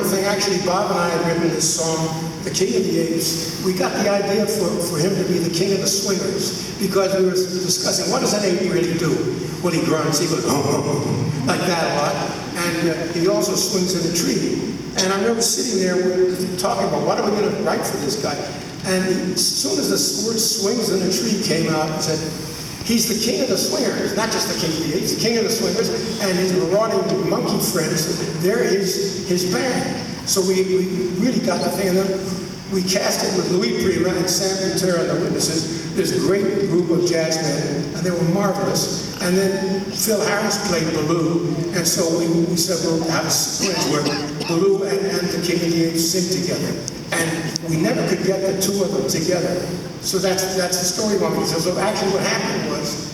thing, actually, Bob and I had written this song, The King of the Apes. We got the idea for him to be the king of the swingers because we were discussing, what does an ape really do? Well, he grunts, he goes, like that a lot, and he also swings in a tree. And I remember sitting there talking about, what are we going to write for this guy? And as soon as the word swings in a tree came out, I said, he's the king of the swingers, not just the king of the apes, the king of the swingers, and his marauding monkey friends, they're his band. So we really got the thing, and then we cast it with Louis Prima and Sam Butera and the Witnesses, this great group of jazz men, and they were marvelous. And then Phil Harris played Baloo, and so we said we'll have a sequence where Baloo and the King of the Apes sing together. And we never could get the two of them together. So that's the story moment. So actually what happened was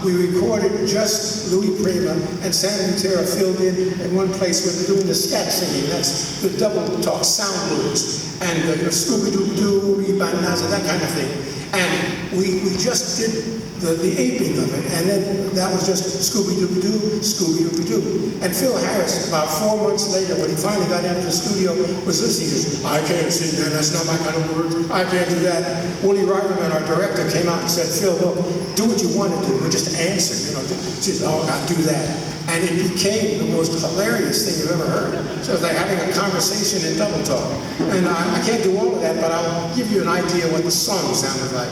we recorded just Louis Prima and Sam Butera filled in one place where they're doing the scat singing. That's the double talk sound words and Scooby-Doo-Doo, Ree-Ba-Naza, that kind of thing. And we just did the aping of it, and then that was just Scooby-Doo-Doo, Scooby-Doo-Doo. And Phil Harris, about 4 months later, when he finally got into the studio, was listening. He goes, I can't sing that, that's not my kind of words, I can't do that. Woody Reicherman, our director, came out and said, Phil, look, do what you want to do, but just answer, just, oh, I'll do that. And it became the most hilarious thing you've ever heard. So it's like having a conversation in double talk. And I can't do all of that, but I'll give you an idea what the song sounded like.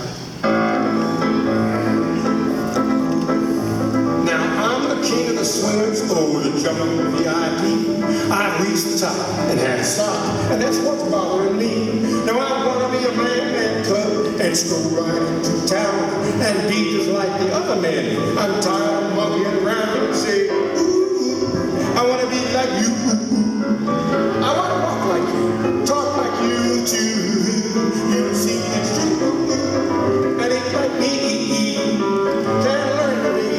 King of the swingers, oh, the jungle VIP. I've reached the top and had to stop, and that's what's bothering me. Now I want to be a man cub and stroll right into town and be just like the other men. I'm tired of monkeying around and say, ooh, I want to be like you. I want to walk like you, talk like you too. You see, it's true, and it's like me. Can't learn to be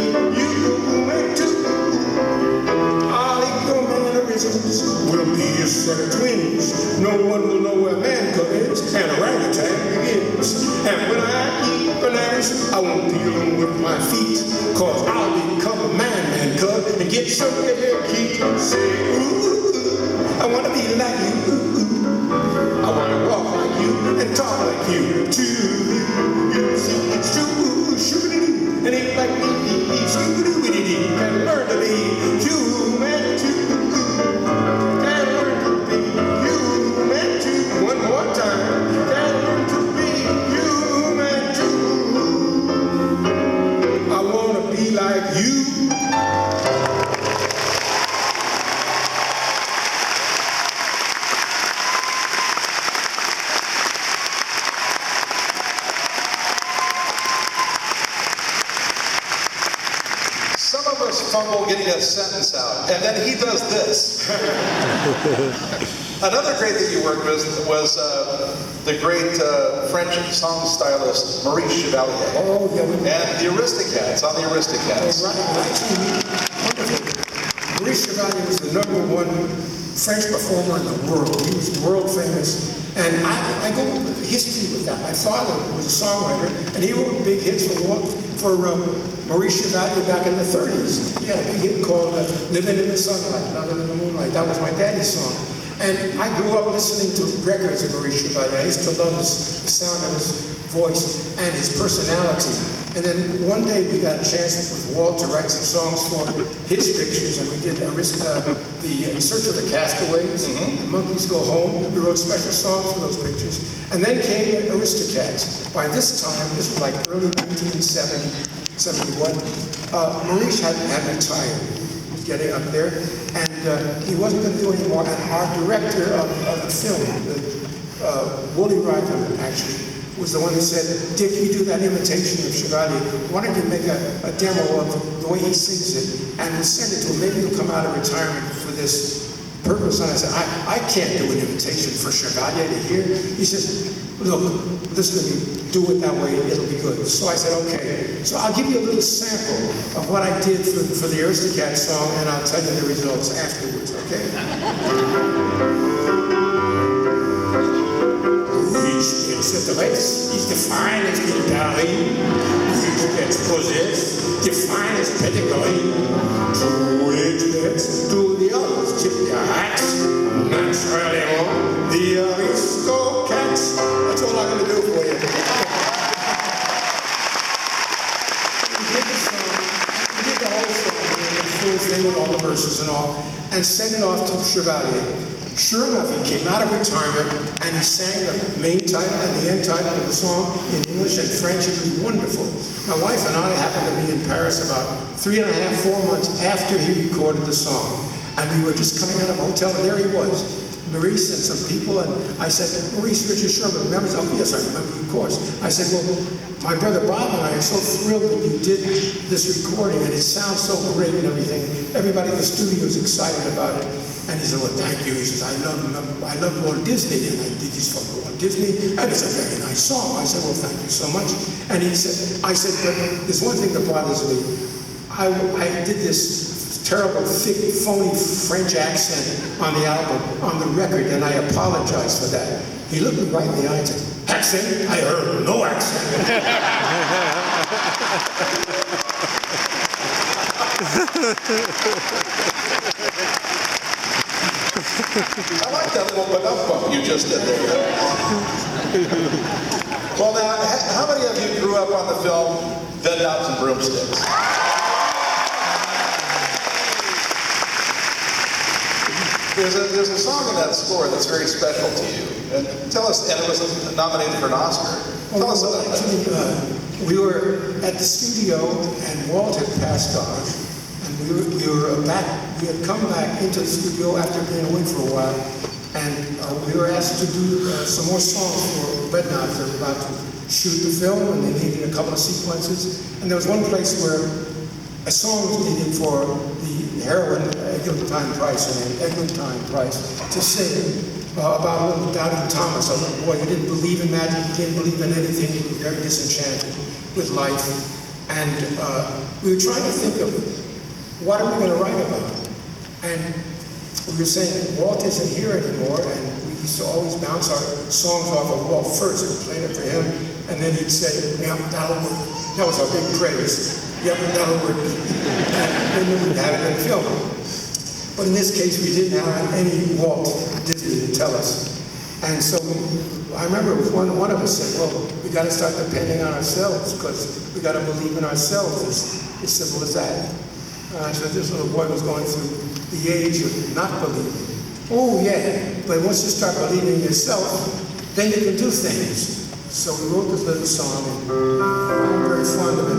will be a set of twins. No one will know where man cub is and orangutan begins. And when I eat bananas, I won't be alone with my feet, cause I'll become a man cub and get some of their keep and say, ooh, I want to be like you. I want to walk like you and talk like you too. You see, it's true, shoo-doo-doo, and ain't like me, shoo-doo-doo-doo-doo, and learn to be human too. Like you. Some of us fumble getting a sentence out, and then he does this. Another great that you worked with was the great French song stylist Maurice Chevalier. Oh, yeah. And the Aristocats, on the Aristocats. Oh, right. Wonderful. Maurice Chevalier was the #1 French performer in the world. He was world famous. And I go with history with that. My father was a songwriter, and he wrote big hits for Maurice Chevalier back in the 30s. He had a big hit called Living in the Sunlight, Loving in the Moonlight. That was my daddy's song. And I grew up listening to records of Maurice Chevalier. I used to love the sound of his voice and his personality. And then one day we got a chance with Walt to write some songs for his pictures, and we did the In Search of the Castaways, The Monkeys Go Home. We wrote special songs for those pictures. And then came the Aristocats. By this time, this was like early 1970, 71, Maurice had retired. He was getting up there, and he wasn't going to do any more. And our director of the film, Woody Reicherman, actually, was the one that said, Dick, you do that imitation of Chevalier. Why don't you make a demo of the way he sings it, and we'll send it to him. Maybe he'll come out of retirement for this purpose. And I said, I can't do an imitation for Chevalier to hear. He says, look, listen to me, do it that way, it'll be good. So I said, okay. So I'll give you a little sample of what I did for the Aristocats song, and I'll tell you the results afterwards, okay? He's the finest in Paris. He gets possessed, the finest pedigree. To it gets to the others, tip their hats. Nice The Aristocats. That's all I'm going to do for you. We did the whole song, the full thing with all the verses and all, and sent it off to Chevalier. Sure enough, he came out of retirement and he sang the main title and the end title of the song in English and French. It was wonderful. My wife and I happened to be in Paris about 3.5, 4 months after he recorded the song. And we were just coming out of a hotel, and there he was, Maurice and some people, and I said, Maurice, Richard Sherman remembers? Oh, yes, I remember, of course. I said, well, my brother Bob and I are so thrilled that you did this recording, and it sounds so great and everything. Everybody in the studio is excited about it. And he said, well, thank you. He says, I love Walt Disney, and I did this for Walt Disney, and it's a very nice song. I said, well, thank you so much. And he said, I said, but there's one thing that bothers me. I did this terrible, thick, phony French accent on the album, on the record, and I apologize for that. He looked me right in the eye and said, accent? I heard no accent. I like that little but-up bump you just did there. Well, now, how many of you grew up on the film Bedknobs and Broomsticks? There's a song in that score that's very special to you. And tell us, and it was nominated for an Oscar. Tell us about that. Actually, we were at the studio, and Walt had passed on, and we were back. We had come back into the studio after being away for a while, and we were asked to do some more songs for Bedknobs. They were about to shoot the film, and they needed a couple of sequences. And there was one place where a song was needed for the heroine, Eglantine Price, to sing about a little doubting Thomas, a little boy who didn't believe in magic, he didn't believe in anything, he was very disenchanted with life. And we were trying to think of what are we going to write about? And we were saying, Walt isn't here anymore, and we used to always bounce our songs off of Walt first and play it for him, and then he'd say, yeah, that'll work. That was our big praise. Yep, that'll work. And then we'd have it in film. But in this case, we didn't have any Walt Disney to tell us. And so I remember one of us said, well, we got to start depending on ourselves because we got to believe in ourselves. It's as simple as that. So this little boy was going through the age of not believing. Oh, yeah, but once you start believing in yourself, then you can do things. So we wrote this little song, and I'm very fond of it.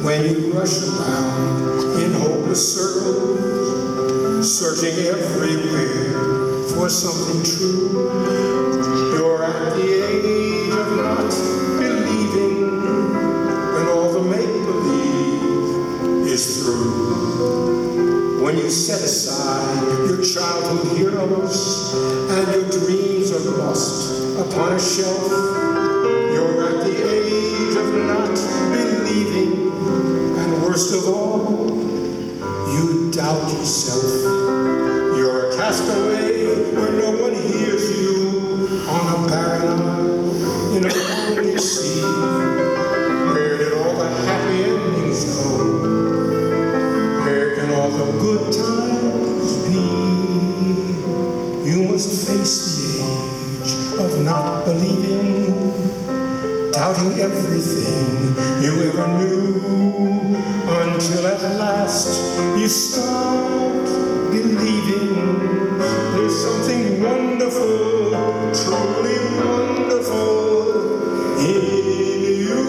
When you rush around in hopeless circles, searching everywhere for something true, you're at the age of not believing when all the make-believe is through. When you set aside your childhood heroes and your dreams are lost upon a shelf, you're at the age of not believing. Worst of all, you doubt yourself. You're a castaway where no one hears you on a barren isle in a lonely sea. Where did all the happy endings go? Where can all the good times be? You must face the age of not believing, doubting everything you ever knew. Until at last you start believing there's something wonderful, truly wonderful in you.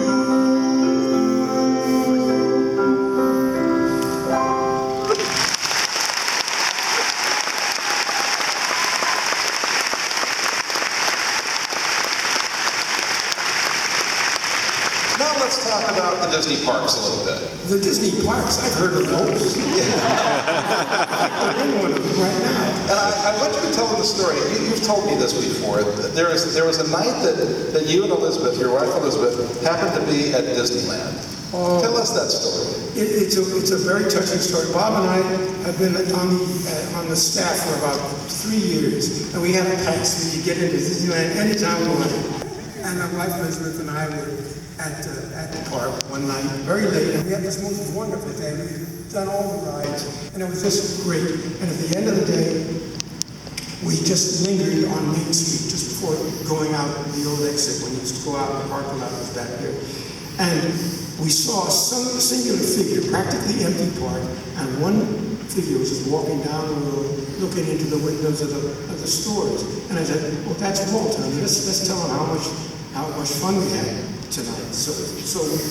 Now let's talk about the Disney parks a little bit. The Disney parks, I've heard of those. I'm in one of them right now. And I want you to tell them the story. You've told me this before. There was a night that you and Elizabeth, your wife Elizabeth, happened to be at Disneyland. Tell us that story. It's a very touching story. Bob and I have been on the staff for about 3 years, and we have a pass. We could get into Disneyland anytime we wanted. And my wife Elizabeth and I were at the park one night, very late, and we had this most wonderful day. We'd done all the rides, and it was just great. And at the end of the day, we just lingered on Main Street just before going out the old exit when you used to go out, the parking lot was back there. And we saw some singular figure, practically empty park, and one figure was just walking down the road, looking into the windows of the stores. And I said, well, that's Walt, honey. Let's tell him how much fun we had tonight. So we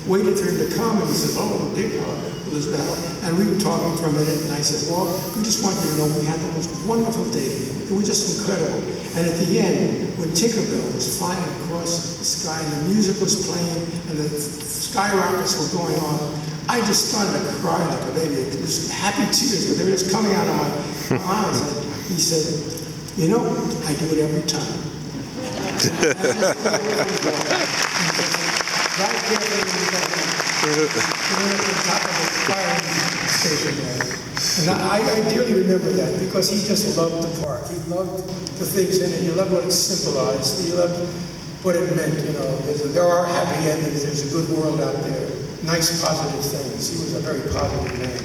waited for him to come, and he said, oh, dear, Elizabeth. And we were talking for a minute, and I said, well, we just want you to know we had the most wonderful day. It was just incredible. And at the end, when Tinkerbell was flying across the sky, and the music was playing, and the skyrockets were going on, I just started to cry like a baby. It was happy tears, but they were just coming out of my eyes. And he said, you know, I do it every time. Right there at the top of the fire station there. And I dearly remember that because he just loved the park. He loved the things in it. He loved what it symbolized. He loved what it meant, you know. There are happy endings. There's a good world out there. Nice, positive things. He was a very positive man.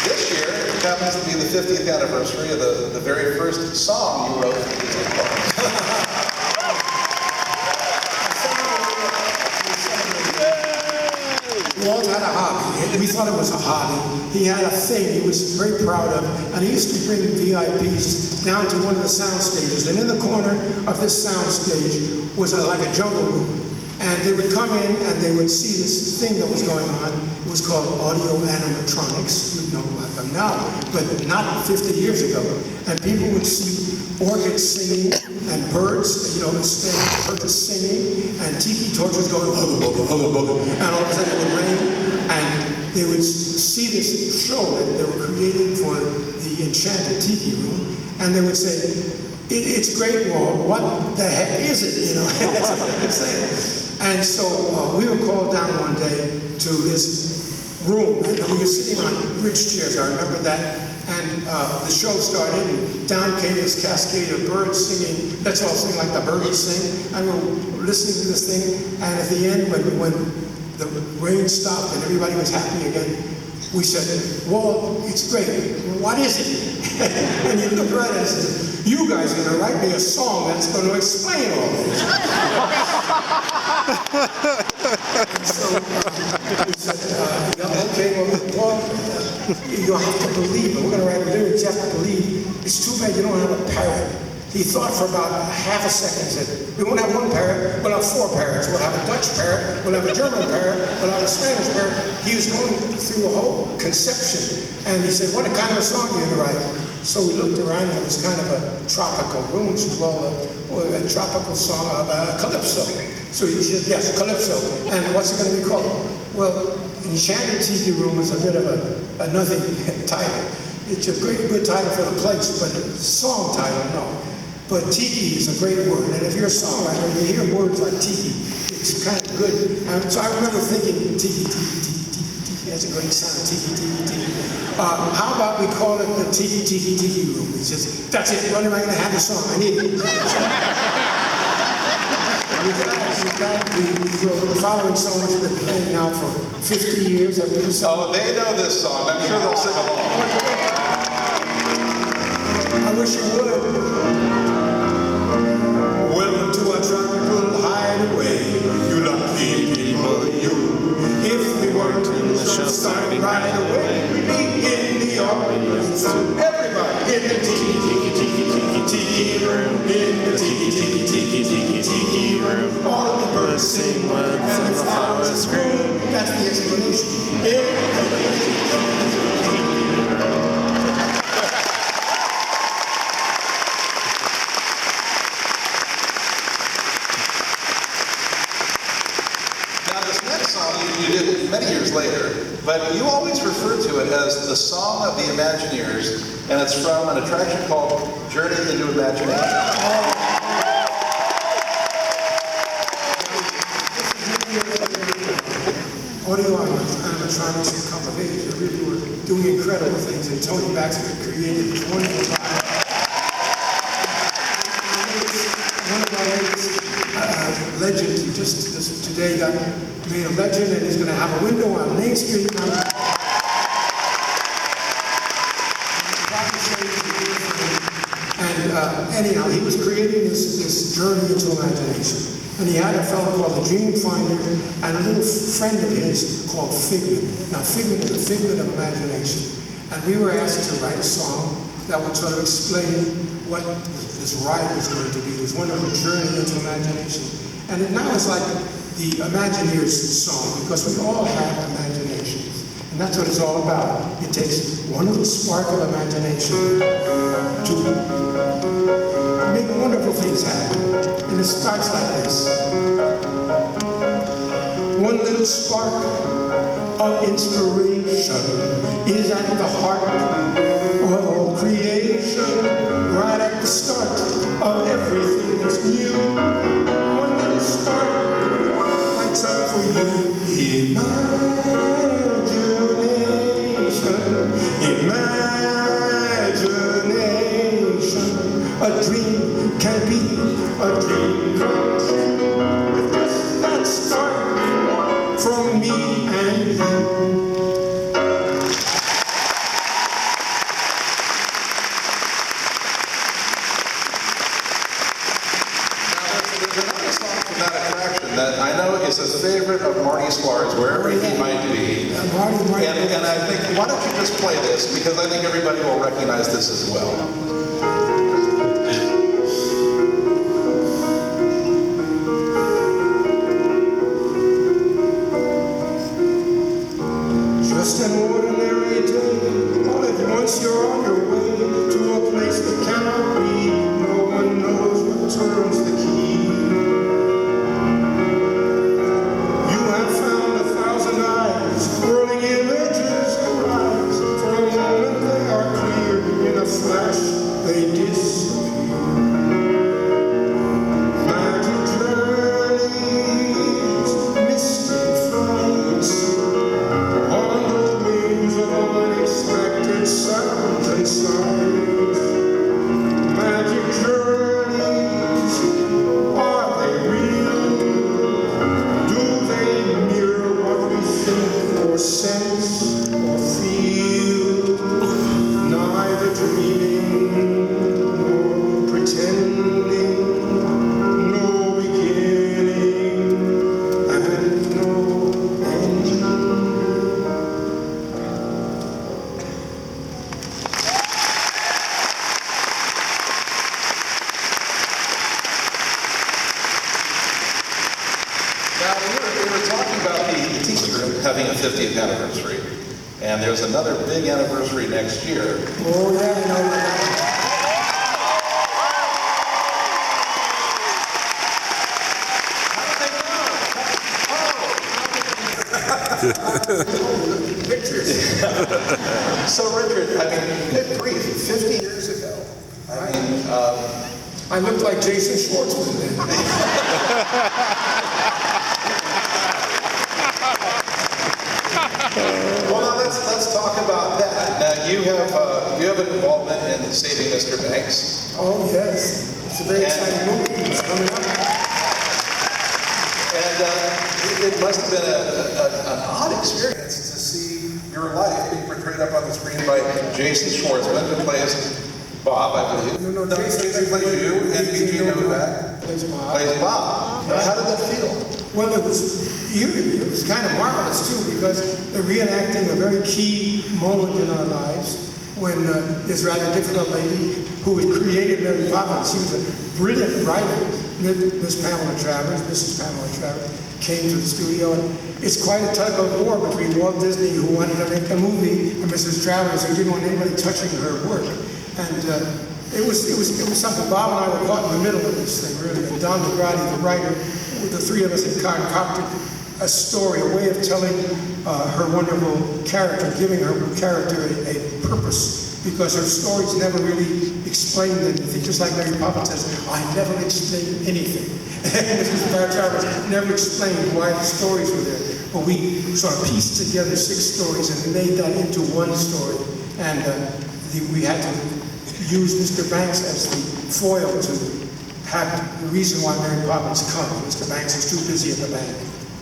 This year happens to be the 50th anniversary of the very first song you wrote for Disney Parks. Walt had a hobby. We thought it was a hobby. He had a thing he was very proud of, and he used to bring VIPs down to one of the sound stages. And in the corner of this sound stage was like a jungle room. And they would come in and they would see this thing that was going on. It was called audio animatronics. You know about them now, but not 50 years ago. And people would see orchids singing and birds, you know, instead of birds singing, and tiki torches going, hugga bugga, hugga bugga, and all of a sudden it would rain, and they would see this show that they were creating for the Enchanted Tiki Room, and they would say, it's great, Walt, what the heck is it, you know, that's what they would say. And so we were called down one day to this room, and we were sitting on bridge chairs, I remember that. And the show started, and down came this cascade of birds singing. Let's all sing like the birds sing. And we're listening to this thing, and at the end, when the rain stopped and everybody was happy again, we said, well, it's great. What is it? And he looked right at us and said, you guys are going to write me a song that's going to explain all this. And so we said, okay, well, you have to believe it. We're going to write lyrics, you have to believe. It's too bad you don't have a parrot. He thought for about half a second, said, we won't have one parrot, we'll have 4 parrots. We'll have a Dutch parrot, we'll have a German parrot, we'll have a Spanish parrot. He was going through a whole conception. And he said, what kind of a song are you going to write? So we looked around, and it was kind of a tropical room, a tropical song of calypso. So he said, yes, calypso. And what's it going to be called? Well, Enchanted Tiki Room is a bit of a nothing title. It's a good title for the place, but a song title, no. But tiki is a great word, and if you're a songwriter, you hear words like tiki, it's kind of good. And so I remember thinking, tiki, tiki, tiki, tiki, tiki, that's a great sound, tiki, tiki, tiki. How about we call it the Tiki, Tiki, Tiki Room? He says, that's it, when am I going to have the song? I need it. The following song has been playing now for 50 years. Oh, they know this song. I'm sure they'll sing along. I wish you would. Welcome to our tropical hideaway. You lucky people, you. If we weren't in the show starting right away, we'd be in the audience. Everybody in the tiki, tiki, tiki, tiki, tiki room. In the tiki, tiki, tiki, tiki, tiki room. All the birds sing words and the flowers grow. That's the explanation. You did many years later, but you always refer to it as the Song of the Imagineers, and it's from an attraction called Journey into Imagination. Audio animatronics a couple of days, they really were doing incredible things, and Tony Baxter created this wonderful product. one of our latest legends. He just today got made a legend, and he's going to have a window on Main Street. And anyhow, he was creating this journey into imagination. And he had a fellow called the Dream Finder and a little friend of his called Figment. Now, Figment is a figment of imagination. And we were asked to write a song that would sort of explain what this ride was going to be, this wonderful journey into imagination. And it now is like the Imagineer's song, because we all have imaginations. And that's what it's all about. It takes one little spark of imagination to make wonderful things happen. And it starts like this. One little spark of inspiration is at the heart of all creation, right at the start of everything that's new. One little spark lights up for you. Imagination, a dream can be a dream come true. With just that spark from me and you. That I know is a favorite of Marty Sklar's, wherever he might be. And I think, why don't you just play this, because I think everybody will recognize this as well. Just an ordinary day, all at once you're on your way to a place that cannot be. No one knows what turns the key. Whirling images arise, for a moment they are clear, in a flash they disappear. Magic journeys, mystic flights, on the wings of unexpected sounds and sights. Magic journeys, are they real? Do they mirror what we think or sense or feel? Neither dreaming nor pretending, no beginning and no ending. Now, we were talking about the teacher having a 50th anniversary, and there's another big anniversary next year. Oh, yeah, I know that. Pictures. So, Richard, I mean, good grief, 50 years ago. I mean, I looked like Jason Schwartzman then. well, now let's talk about that. Now, you have an involvement in Saving Mr. Banks. Oh, yes. It's a very exciting movie. It's coming up. And it must have been an odd experience to see your life being portrayed up on the screen by Jason Schwartzman, who plays Bob, I believe. No, Jason plays you, and Eugene Novak plays Bob. plays Bob. Now, how did that feel? Well, it was eerie. It was kind of marvelous, too, because they're reenacting a very key moment in our lives when this rather difficult lady who had created Mary Poppins, she was a brilliant writer, Mrs. Pamela Travers, came to the studio, and it's quite a tug of war between Walt Disney, who wanted to make a movie, and Mrs. Travers, who didn't want anybody touching her work. And it was something. Bob and I were caught in the middle of this thing, really. And Don DeGradi, the writer, the three of us had concocted a story, a way of telling her wonderful character, giving her character a purpose, because her stories never really explained anything. Just like Mary Poppins says, I never explained anything. Mrs. Travers never explained why the stories were there. But we sort of pieced together 6 stories and made that into one story. And we had to use Mr. Banks as the foil to the reason why Mary Poppins comes. Mr. Banks is too busy at the bank.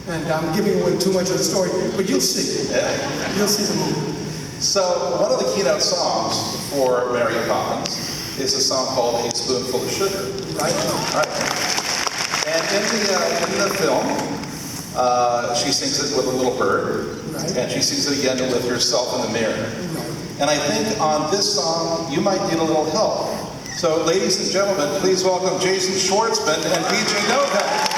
And I'm giving away too much of the story, but you'll see. You'll see the movie. So one of the keynote songs for Mary Poppins is a song called A Spoonful of Sugar. Right? Right. And in the film, she sings it with a little bird, Right. and she sings it again with herself in the mirror. Right. And I think on this song, you might need a little help. So ladies and gentlemen, please welcome Jason Schwartzman and PJ Novak.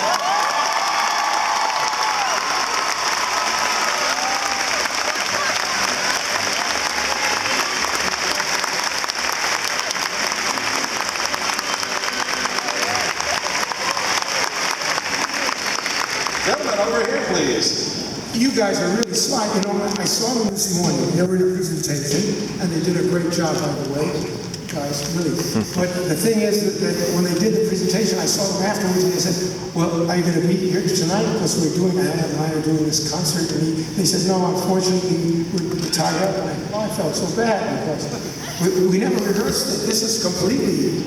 Gentlemen, over here, please. You guys are really smart. You know, I saw them this morning. They were in a presentation, and they did a great job, by the way. Guys, really. But the thing is that when they did the presentation, I saw them afterwards, and they said, well, are you going to be here tonight? Because we're doing, I have an honor doing this concert. And they said, no, unfortunately, we're tied up. And I felt so bad because we never rehearsed it. This is completely...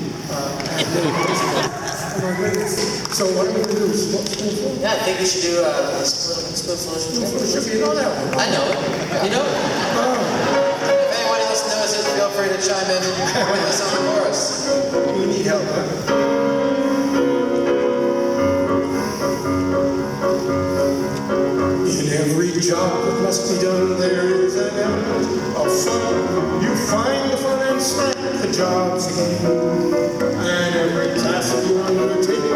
So what are we going to do? Yeah, I think we should do a spoonful of sugar. You know that one. I know it. You know it? If anyone else knows it, feel free to chime in with us on the chorus. We need help, huh? In every job that must be done, there is an element of fun. You find the fun and snap the job's again. And every task you undertake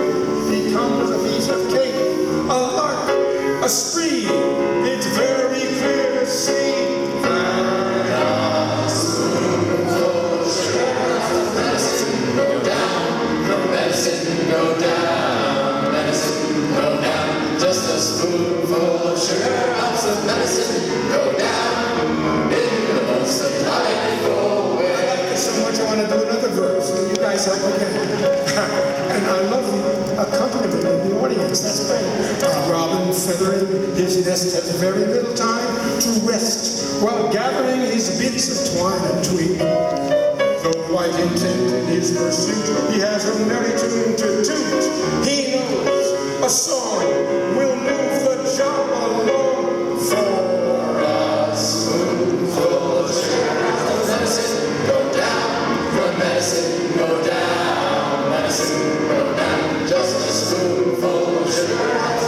becomes a piece of cake, a lark, a spree. It's very clear to see that a spoonful of sugar helps the medicine go down, the medicine go down, medicine go down. Just a spoonful of sugar helps the medicine go down in the most delightful way. I like this so much I want to do another verse. Will you guys help again? And I love the accompaniment of the audience. That's great. A robin feathering his nest has very little time to rest while gathering his bits of twine and twig. Though quite intent in his pursuit, he has a merry tune to toot. He knows a song will move the job along for a spoonful of sugar. The medicine go down, the medicine go down, medicine go down. Just a spoonful of sugar helps